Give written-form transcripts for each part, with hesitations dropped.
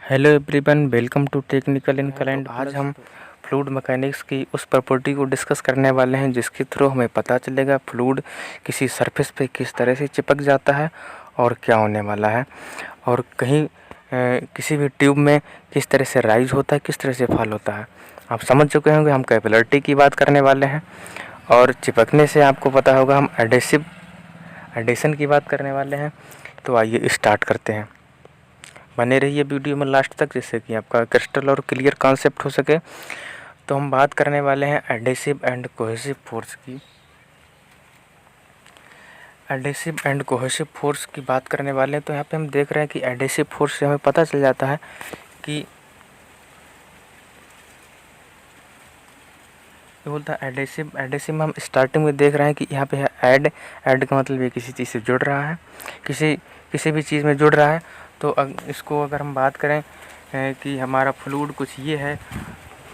Hello everyone, welcome to technical in current. आज हम fluid mechanics की उस प्रॉपर्टी को डिस्कस करने वाले हैं जिसके थ्रू हमें पता चलेगा फ्लूइड किसी सरफेस पे किस तरह से चिपक जाता है और क्या होने वाला है, और कहीं किसी भी ट्यूब में किस तरह से राइज होता है, किस तरह से फॉल होता है। आप समझ चुके होंगे हम कैपिलरिटी की बात करने वाले हैं, और चिपकने से आपको पता होगा हम एडेशन की बात करने वाले हैं। तो आइए स्टार्ट करते हैं। बने रहिए वीडियो में लास्ट तक जिससे कि आपका क्रिस्टल और क्लियर कॉन्सेप्ट हो सके। तो हम बात करने वाले हैं एडेसिव एंड कोहेसिव फोर्स की। एडेसिव एंड कोहेसिव फोर्स की बात करने वाले हैं। तो यहाँ पे हम देख रहे हैं कि एडेसिव फोर्स से हमें पता चल जाता है कि बोलता है एडेसिव में हम स्टार्टिंग में देख रहे हैं कि यहाँ पे है ऐड का मतलब ये किसी चीज़ से जुड़ रहा है, किसी भी चीज़ में जुड़ रहा है। तो इसको अगर हम बात करें कि हमारा फ्लूइड कुछ ये है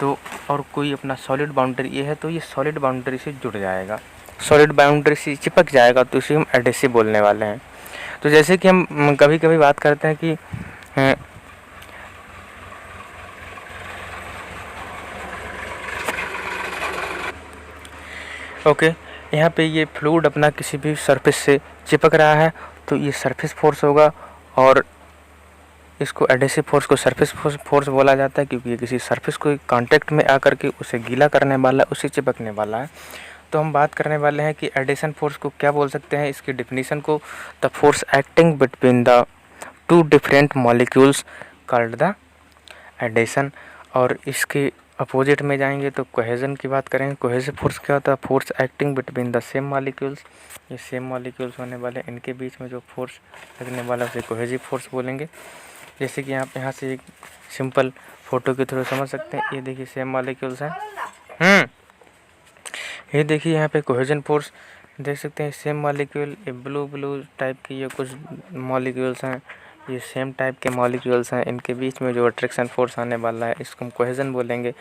तो, और कोई अपना सॉलिड बाउंड्री ये है, तो ये सॉलिड बाउंड्री से जुड़ जाएगा, सॉलिड बाउंड्री से चिपक जाएगा, तो इसे हम एडेसिव बोलने वाले हैं। तो जैसे कि हम कभी कभी बात करते हैं कि ओके, यहाँ पे ये फ्लूइड अपना किसी भी सरफेस से चिपक रहा है तो ये सरफेस फोर्स होगा, और इसको एडेसिव फोर्स को सरफेस फोर्स बोला जाता है क्योंकि ये किसी सरफेस को कांटेक्ट में आकर के उसे गीला करने वाला है, उसे चिपकने वाला है। तो हम बात करने वाले हैं कि एडेशन फोर्स को क्या बोल सकते हैं, इसकी डिफिनीशन को। The force acting between the two different molecules called the adhesion. और इसके अपोजिट में जाएंगे तो कोहेजन की बात करेंगे। कोहेसिव फोर्स क्या होता है? Force acting between the same molecules. ये सेम मॉलिक्यूल्स होने वाले इनके बीच में जो फोर्स लगने वाला उसे कोहेसिव फोर्स बोलेंगे। जैसे कि आप यहाँ से एक सिंपल फोटो के थ्रू समझ सकते हैं। ये देखिए सेम मॉलिक्यूल्स हैं। ये देखिए यहाँ पे कोहेजन फोर्स देख सकते हैं। सेम मॉलिक्यूल, ये ब्लू टाइप की ये कुछ मॉलिक्यूल्स हैं, ये सेम टाइप के मॉलिक्यूल्स हैं, इनके बीच में जो अट्रैक्शन फोर्स आने वाला है इसको हम कोहेजन बोलेंगे।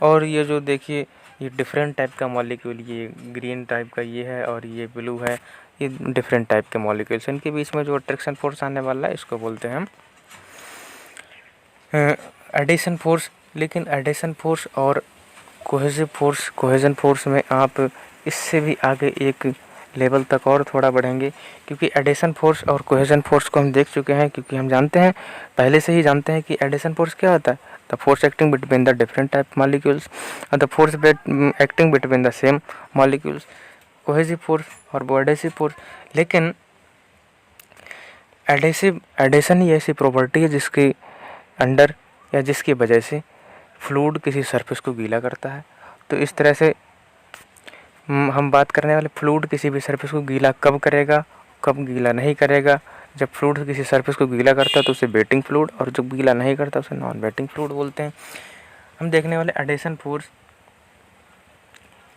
और ये जो देखिए ये डिफरेंट टाइप का मॉलिक्यूल, ये ग्रीन टाइप का ये है और ये ब्लू है, ये डिफरेंट टाइप के मॉलिक्यूल्स, इनके बीच में जो अट्रैक्शन फोर्स आने वाला है इसको बोलते हैं हम एडिशन फोर्स। लेकिन एडिशन फोर्स और कोहेजन फोर्स में आप इससे भी आगे एक लेवल तक और थोड़ा बढ़ेंगे, क्योंकि एडिशन फोर्स और कोहेजन फोर्स को हम देख चुके हैं। क्योंकि हम जानते हैं, पहले से ही जानते हैं कि एडिशन फोर्स क्या होता है, the force acting between the different type molecules और the force acting between the same molecules, cohesive force और वो एडेसिव फोर्स। लेकिन एडेशन ही ऐसी प्रॉपर्टी है जिसके अंडर या जिसकी वजह से फ्लूइड किसी सरफेस को गीला करता है। तो इस तरह से हम बात करने वाले फ्लूइड किसी भी सरफेस को गीला कब करेगा, कब गीला नहीं करेगा। जब फ्लूइड किसी सरफेस को गीला करता है तो उसे वेटिंग फ्लूइड, और जब गीला नहीं करता उसे नॉन वेटिंग फ्लूइड बोलते हैं। हम देखने वाले एडिशन फोर्स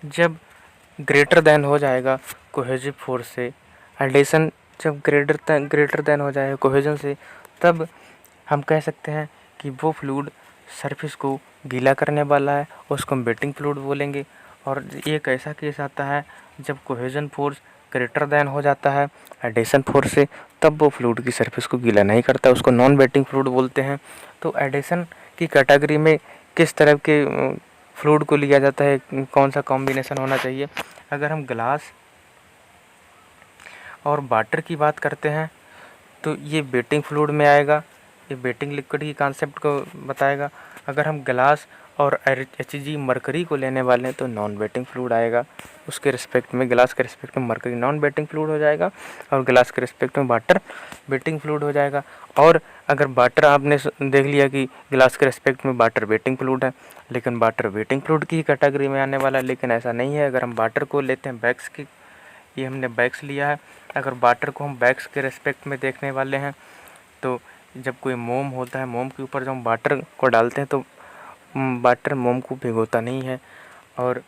जब ग्रेटर देन हो जाएगा कोहेसिव फोर्स से, एडिशन जब ग्रेटर देन हो जाएगा कोहेजन से, तब हम कह सकते हैं कि वो फ्लूइड सरफेस को गीला करने वाला है, उसको हम वेटिंग फ्लूइड बोलेंगे। और एक ऐसा केस आता है जब कोहेजन फोर्स ग्रेटर देन हो जाता है एडिशन फोर्स से, तब वो फ्लूइड की सरफेस को गीला नहीं करता, उसको नॉन वेटिंग फ्लूइड बोलते हैं। तो एडिशन की कैटेगरी में किस तरह के फ्लूइड को लिया जाता है, कौन सा कॉम्बिनेशन होना चाहिए? अगर हम ग्लास और वाटर की बात करते हैं तो ये वेटिंग फ्लूइड में आएगा, ये वेटिंग लिक्विड की कॉन्सेप्ट को बताएगा। अगर हम ग्लास और HG मरकरी को लेने वाले हैं तो नॉन वेटिंग फ्लूइड आएगा, उसके रिस्पेक्ट में ग्लास के रिस्पेक्ट में मरकरी नॉन वेटिंग फ्लूइड हो जाएगा, और ग्लास के रिस्पेक्ट में वाटर वेटिंग फ्लूइड हो जाएगा। और अगर वाटर आपने देख लिया कि ग्लास के रिस्पेक्ट में वाटर वेटिंग फ्लूइड है, लेकिन वाटर वेटिंग फ्लूइड की ही कैटेगरी में आने वाला है। लेकिन ऐसा नहीं है। अगर हम वाटर को लेते हैं बैक्स की, ये हमने बैक्स लिया है, अगर वाटर को हम बैक्स के रिस्पेक्ट में देखने वाले हैं तो जब कोई मोम होता है, मोम के ऊपर जब हम वाटर को डालते हैं तो वाटर मोम को भिगोता नहीं है। और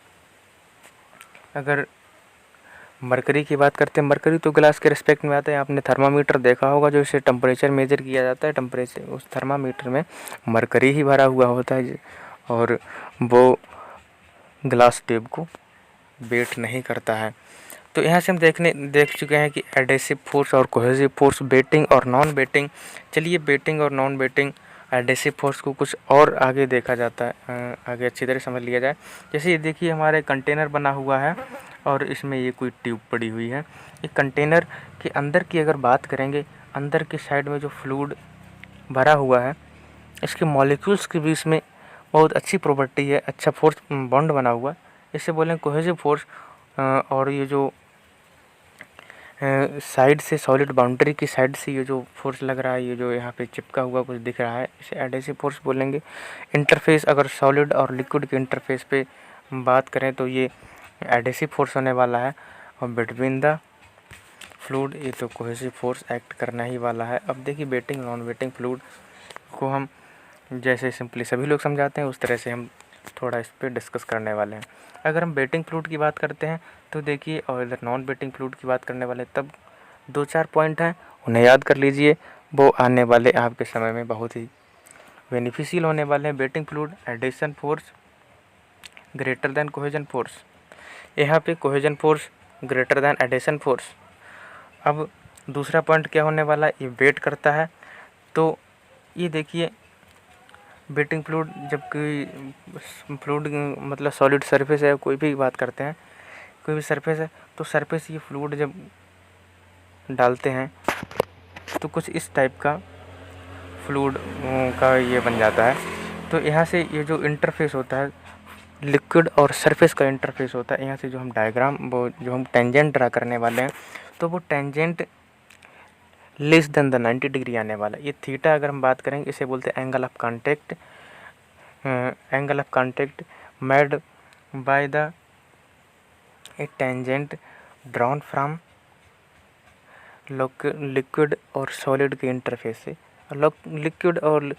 अगर मरकरी की बात करते हैं, मरकरी तो ग्लास के रिस्पेक्ट में आता है। आपने थर्मामीटर देखा होगा जो इसे टेम्परेचर मेजर किया जाता है, टेम्परेचर उस थर्मामीटर में मरकरी ही भरा हुआ होता है, और वो ग्लास ट्यूब को वेट नहीं करता है। तो यहाँ से हम देख चुके हैं कि एडेसिव फोर्स और कोहेसिव फोर्स, वेटिंग और नॉन वेटिंग। चलिए वेटिंग और नॉन वेटिंग एडेसिव फोर्स को कुछ और आगे देखा जाता है, आगे अच्छी तरह समझ लिया जाए। जैसे ये देखिए हमारे कंटेनर बना हुआ है और इसमें ये कोई ट्यूब पड़ी हुई है। ये कंटेनर के अंदर की अगर बात करेंगे, अंदर के साइड में जो फ्लूइड भरा हुआ है, इसके मॉलिक्यूल्स के बीच में बहुत अच्छी प्रॉपर्टी है, अच्छा फोर्स बॉन्ड बना हुआ है, इसे बोलें कोहेसिव फोर्स। और ये जो साइड से सॉलिड बाउंड्री की साइड से ये जो फोर्स लग रहा है, ये जो यहाँ पे चिपका हुआ कुछ दिख रहा है, इसे एडेसिव फोर्स बोलेंगे। इंटरफेस अगर सॉलिड और लिक्विड के इंटरफेस पे बात करें तो ये एडेसिव फोर्स होने वाला है। और बिटवीन द फ्लूइड ये तो कोहेसिव फोर्स एक्ट करना ही वाला है। अब देखिए वेटिंग नॉन वेटिंग फ्लूइड को हम जैसे सिंपली सभी लोग समझाते हैं उस तरह से हम थोड़ा इस पर डिस्कस करने वाले हैं। अगर हम वेटिंग फ्लूइड की बात करते हैं तो देखिए, और इधर नॉन वेटिंग फ्लूइड की बात करने वाले, तब 2-4 पॉइंट हैं, उन्हें याद कर लीजिए, वो आने वाले आपके समय में बहुत ही बेनिफिशियल होने वाले हैं। Wetting fluid adhesion force greater than cohesion force, यहाँ पे cohesion force greater than adhesion force. अब दूसरा पॉइंट क्या होने वाला है, ये वेट करता है। तो ये देखिए वेटिंग फ्लूइड, जब कोई फ्लूइड मतलब सॉलिड सरफेस है, कोई भी बात करते हैं, कोई भी सरफेस है, तो सरफेस ये फ्लूइड जब डालते हैं तो कुछ इस टाइप का फ्लूइड का ये बन जाता है। तो यहाँ से ये जो इंटरफेस होता है, लिक्विड और सरफेस का इंटरफेस होता है, यहाँ से जो हम डायग्राम, वो जो हम टेंजेंट ड्रा करने वाले हैं, तो वो tangent less than the 90 degree आने वाला है। ये थीटा अगर हम बात करेंगे, इसे बोलते हैं angle of contact. Angle of contact made by the A tangent drawn from liquid और सॉलिड के इंटरफेस से। लिक्विड और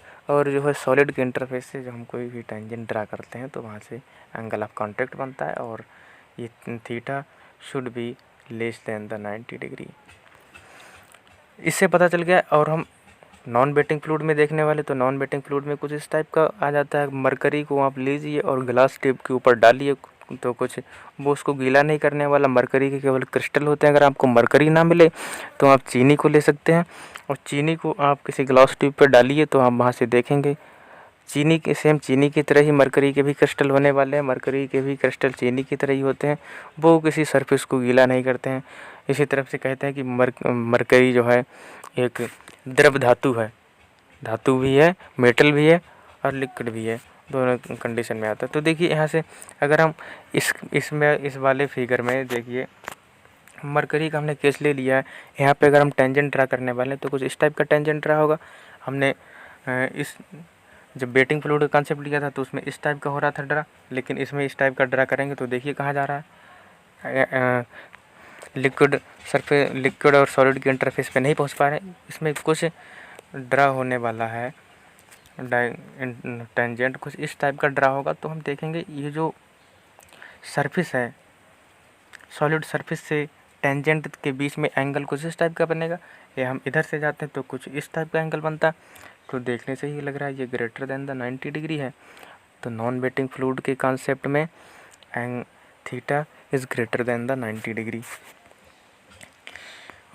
जो है सॉलिड के इंटरफेस से जब हम कोई भी टेंजेंट ड्रा करते हैं तो वहाँ से एंगल ऑफ कांटेक्ट बनता है, और ये theta should be less than the 90 degree. इससे पता चल गया। और हम नॉन वेटिंग फ्लूइड में देखने वाले, तो नॉन वेटिंग फ्लूइड में कुछ इस टाइप का आ जाता है। मरकरी को आप लीजिए और ग्लास टिप के ऊपर डालिए, तो कुछ वो उसको गीला नहीं करने वाला। मरकरी के केवल क्रिस्टल होते हैं। अगर आपको मरकरी ना मिले तो आप चीनी को ले सकते हैं, और चीनी को आप किसी ग्लास ट्यूब पर डालिए तो आप वहाँ से देखेंगे चीनी के सेम चीनी की तरह ही मरकरी के भी क्रिस्टल होने वाले हैं। मरकरी के भी क्रिस्टल चीनी की तरह ही होते हैं, वो किसी सरफेस को गीला नहीं करते हैं। इसी तरफ से कहते हैं कि मरकरी जो है एक द्रव धातु है, धातु भी है, मेटल भी है और लिक्विड भी है, दोनों कंडीशन में आता है। तो देखिए यहाँ से अगर हम इस वाले फिगर में देखिए मरकरी का हमने केस ले लिया है। यहाँ पे अगर हम टेंजेंट ड्रा करने वाले हैं तो कुछ इस टाइप का टेंजेंट ड्रा होगा। हमने इस जब वेटिंग फ्लूइड का कॉन्सेप्ट लिया था तो उसमें इस टाइप का हो रहा था ड्रा, लेकिन इसमें इस टाइप का ड्रा करेंगे तो देखिए कहाँ जा रहा है, लिक्विड और सॉलिड के इंटरफेस पे नहीं पहुँच पा रहे। इसमें कुछ ड्रा होने वाला है, टेंजेंट कुछ इस टाइप का ड्रा होगा। तो हम देखेंगे ये जो सरफेस है, सॉलिड सरफेस से टेंजेंट के बीच में एंगल कुछ इस टाइप का बनेगा। ये हम इधर से जाते हैं तो कुछ इस टाइप का एंगल बनता। तो देखने से ही लग रहा है ये ग्रेटर देन द 90 डिग्री है। तो नॉन वेटिंग फ्लूइड के कॉन्सेप्ट में theta is greater than the 90 degree.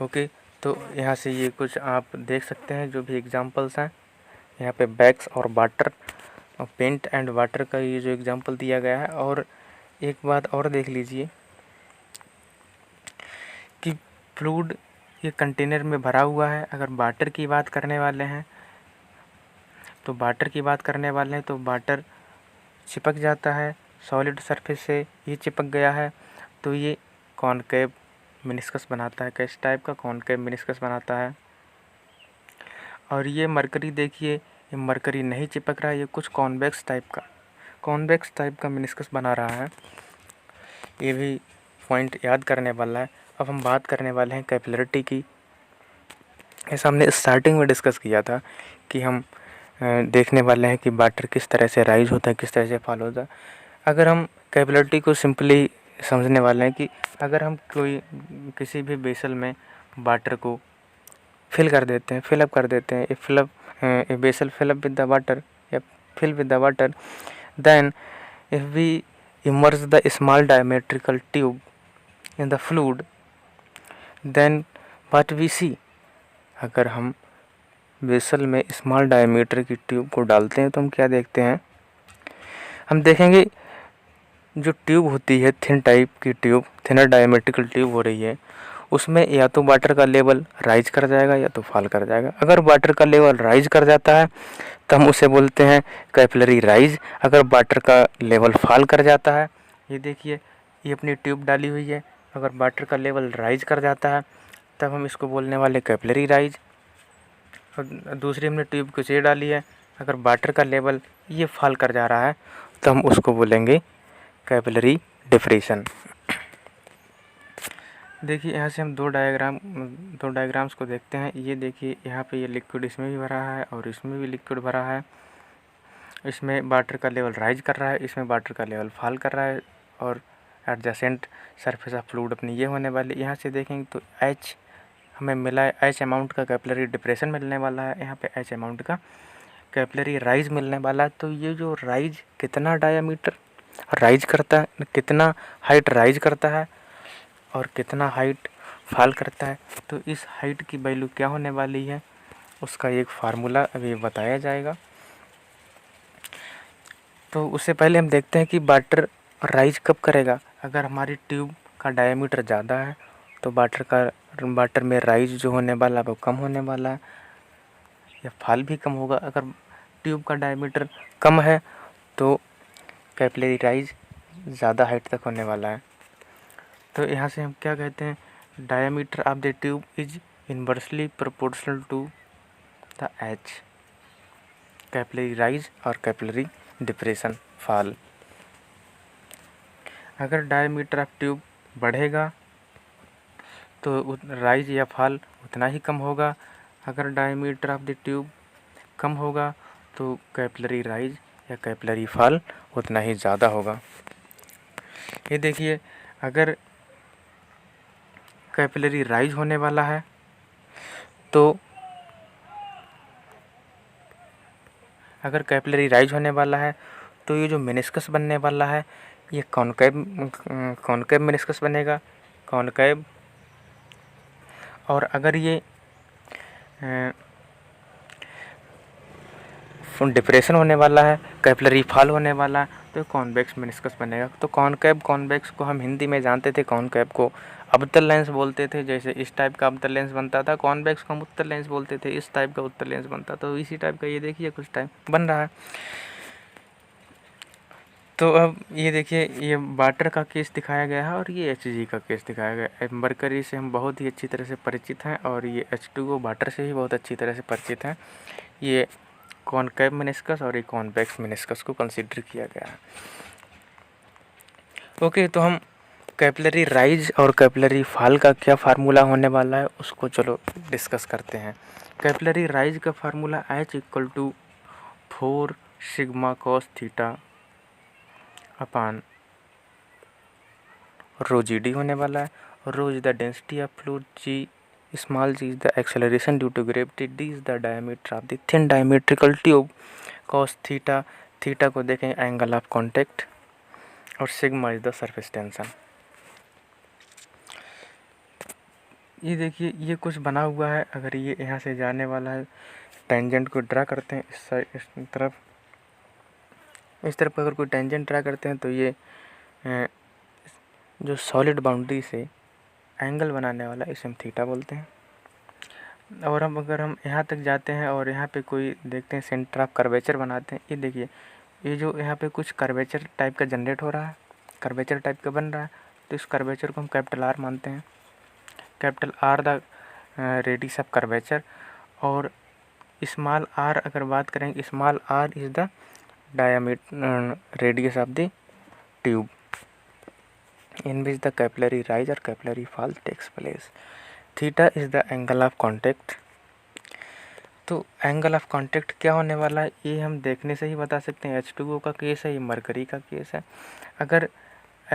Okay, तो यहाँ से ये कुछ आप देख सकते हैं जो भी एग्जांपल्स हैं। यहाँ पे बैग्स और वाटर और पेंट एंड वाटर का ये जो एग्जांपल दिया गया है। और एक बात और देख लीजिए कि फ्लूइड ये कंटेनर में भरा हुआ है। अगर वाटर की बात करने वाले हैं तो वाटर चिपक जाता है सॉलिड सरफेस से, ये चिपक गया है तो ये कॉनकेव मेनिस्कस बनाता है। किस टाइप का? कॉनकेव मेनिस्कस बनाता है। और ये मरकरी देखिए, ये मरकरी नहीं चिपक रहा है, ये कुछ कॉन्वेक्स टाइप का मेनिस्कस बना रहा है। ये भी पॉइंट याद करने वाला है। अब हम बात करने वाले हैं कैपिलरिटी की। ऐसा हमने स्टार्टिंग में डिस्कस किया था कि हम देखने वाले हैं कि वाटर किस तरह से राइज होता है, किस तरह से फॉल होता है। अगर हम कैपिलरिटी को सिंपली समझने वाले हैं कि अगर हम किसी भी बेसल में वाटर को फिलअप कर देते हैं, a vessel fill up with the water या fill with the water, then if we immerse the small diametrical tube in the fluid, then what we see, अगर हम वेसल में स्मॉल डायमीटर की ट्यूब को डालते हैं तो हम क्या देखते हैं, हम देखेंगे जो ट्यूब होती है थिन टाइप की ट्यूब, थिनर डायमेट्रिकल ट्यूब हो रही है, उसमें या तो वाटर का लेवल राइज कर जाएगा या तो फॉल कर जाएगा। अगर वाटर का लेवल राइज कर जाता है तो हम उसे बोलते हैं कैपिलरी राइज। अगर वाटर का लेवल फॉल कर जाता है, ये देखिए ये अपनी ट्यूब डाली हुई है, अगर वाटर का लेवल राइज कर जाता है तब हम इसको बोलने वाले कैपिलरी राइज। और दूसरी हमने ट्यूब कुछ ये डाली है, अगर वाटर का लेवल ये फॉल कर जा रहा है तो हम उसको बोलेंगे कैपिलरी डिप्रेशन। देखिए यहाँ से हम दो डायग्राम्स को देखते हैं। ये देखिए यहाँ पे ये लिक्विड इसमें भी भरा है और इसमें भी लिक्विड भरा है। इसमें वाटर का लेवल राइज कर रहा है, इसमें वाटर का लेवल फॉल कर रहा है और एडजेसेंट सरफेस ऑफ फ्लूइड अपनी ये होने वाली। यहाँ से देखेंगे तो एच हमें मिला है, एच अमाउंट का कैपिलरी डिप्रेशन मिलने वाला है, यहाँ पे एच अमाउंट का कैपिलरी राइज मिलने वाला है। तो ये जो राइज कितना डायामीटर राइज करता है, कितना हाइट राइज करता है और कितना हाइट फॉल करता है, तो इस हाइट की वैल्यू क्या होने वाली है उसका एक फार्मूला अभी बताया जाएगा। तो उससे पहले हम देखते हैं कि वाटर राइज कब करेगा। अगर हमारी ट्यूब का डायमीटर ज़्यादा है तो वाटर में राइज जो होने वाला है वो कम होने वाला है या फॉल भी कम होगा। अगर ट्यूब का डायमीटर कम है तो कैपिलरी राइज ज़्यादा हाइट तक होने वाला है। तो यहाँ से हम क्या कहते हैं, diameter of the tube is inversely proportional to the H, capillary rise और कैपिलरी डिप्रेशन फॉल। अगर डायमीटर ऑफ ट्यूब बढ़ेगा तो राइज या फॉल उतना ही कम होगा, अगर डायमीटर ऑफ द ट्यूब कम होगा तो कैपिलरी राइज या कैपिलरी फॉल उतना ही ज़्यादा होगा। ये देखिए अगर कैपिलरी राइज होने वाला है तो अगर कैपिलरी राइज होने वाला है तो ये जो मेनिस्कस बनने वाला है ये कॉनकेव मेनिस्कस बनेगा, कॉनकेव। और अगर ये डिप्रेशन होने वाला है, कैपिलरी फॉल होने वाला है तो कॉन्वेक्स मेनिस्कस बनेगा। तो कॉनकेव कॉन्वेक्स को हम हिंदी में जानते थे, कॉनकेव को अवतल लेंस बोलते थे, जैसे इस टाइप का अवतल लेंस बनता था। कॉन्वेक्स को हम उत्तल लेंस बोलते थे, इस टाइप का उत्तल लेंस बनता, तो इसी टाइप का ये देखिए कुछ टाइप बन रहा है। तो अब ये देखिए ये वाटर का केस दिखाया गया है और ये Hg का केस दिखाया गया है। मरकरी से हम बहुत ही अच्छी तरह से परिचित हैं और ये H2O वाटर से भी बहुत अच्छी तरह से परिचित हैं। ये कॉनकेव मेनिस्कस और ये कॉन्वेक्स मेनिस्कस को कंसीडर किया गया है। ओके, तो हम कैपिलरी राइज और कैपिलरी फॉल का क्या फार्मूला होने वाला है उसको चलो डिस्कस करते हैं। कैपिलरी राइज का formula H = 4 sigma cos theta upon rho g होने वाला है। Rho is the density of fluid, g small g is the acceleration due to gravity, d is the diameter of the thin diametrical tube, cos theta, theta को देखें angle of contact और sigma is the surface tension. ये देखिए ये कुछ बना हुआ है, अगर ये यहाँ से जाने वाला है, टेंजेंट को ड्रा करते हैं इस तरफ अगर कोई टेंजेंट ड्रा करते हैं तो ये जो सॉलिड बाउंड्री से एंगल बनाने वाला इसे हम थीटा बोलते हैं। और अगर हम यहाँ तक जाते हैं और यहाँ पे कोई देखते हैं सेंटर ऑफ कर्वेचर बनाते हैं, ये देखिए ये जो यहाँ पे कुछ कर्वेचर टाइप का जनरेट हो रहा है, कर्वेचर टाइप का बन रहा है, तो इस कर्वेचर को हम कैपिटल R मानते हैं। Capital R the radius of curvature और स्मॉल r अगर बात करेंगे, small r is the diameter radius of the tube in which the capillary rise or capillary fall takes place. Theta is the angle of contact. तो angle of contact क्या होने वाला है ये हम देखने से ही बता सकते हैं। H2O का केस है, ये मरकरी का केस है। अगर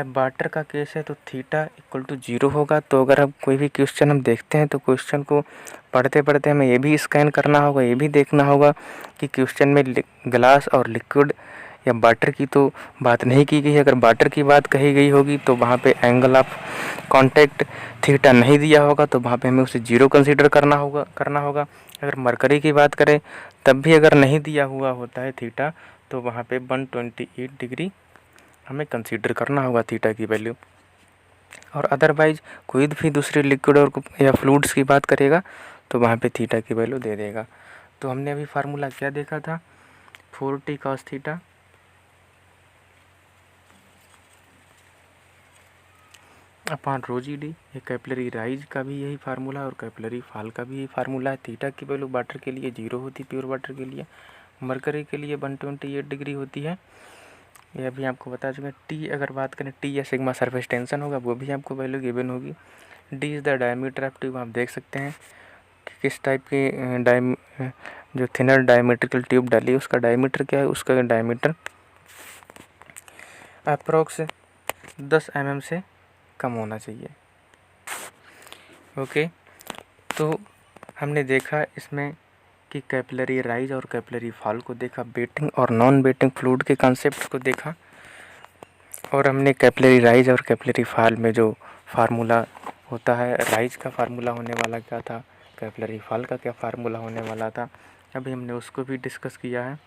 वाटर का केस है तो थीटा = 0 होगा। तो अगर अब कोई भी क्वेश्चन हम देखते हैं तो क्वेश्चन को पढ़ते पढ़ते हमें ये भी स्कैन करना होगा, ये भी देखना होगा कि क्वेश्चन में ग्लास और लिक्विड या वाटर की तो बात नहीं की गई है। अगर वाटर की बात कही गई होगी तो वहाँ पे एंगल ऑफ कांटेक्ट थीटा नहीं दिया होगा, तो वहाँ पे हमें उसे 0 कंसीडर करना होगा। अगर मरकरी की बात करें तब भी अगर नहीं दिया हुआ होता है थीटा, तो वहाँ पे 128 डिग्री हमें कंसीडर करना होगा थीटा की वैल्यू। और अदरवाइज कोई भी दूसरी लिक्विड और या फ्लूइड्स की बात करेगा तो वहाँ पे थीटा की वैल्यू दे देगा। तो हमने अभी फार्मूला क्या देखा था, 4t cos theta upon rho G D. ये कैपिलरी राइज का भी यही फार्मूला और कैपिलरी फॉल का भी यही फार्मूला है। थीटा की वैल्यू वाटर के लिए 0 होती, प्योर वाटर के लिए। मरकरी के लिए 128 डिग्री होती है, ये अभी आपको बता चुके हैं। टी अगर बात करें, टी या सिग्मा सरफेस टेंशन होगा, वो भी आपको वैल्यू गिवन होगी। D is the diameter of tube, आप देख सकते हैं कि किस टाइप की जो थिनर डायमीट्रिकल ट्यूब डाली है उसका डायमीटर क्या है, उसका डायमीटर अप्रोक्स 10 mm से कम होना चाहिए। ओके, तो हमने देखा इसमें कि कैपिलरी राइज और कैपिलरी फॉल को देखा, बेटिंग और नॉन बेटिंग फ्लूइड के कॉन्सेप्ट को देखा, और हमने कैपिलरी राइज और कैपिलरी फॉल में जो फार्मूला होता है, राइज का फार्मूला होने वाला क्या था, कैपिलरी फॉल का क्या फार्मूला होने वाला था, अभी हमने उसको भी डिस्कस किया है।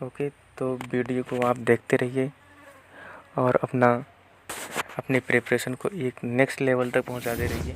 ओके, तो वीडियो को आप देखते रहिए और अपनी प्रिपरेशन को एक नेक्स्ट लेवल तक पहुंचाते रहिए।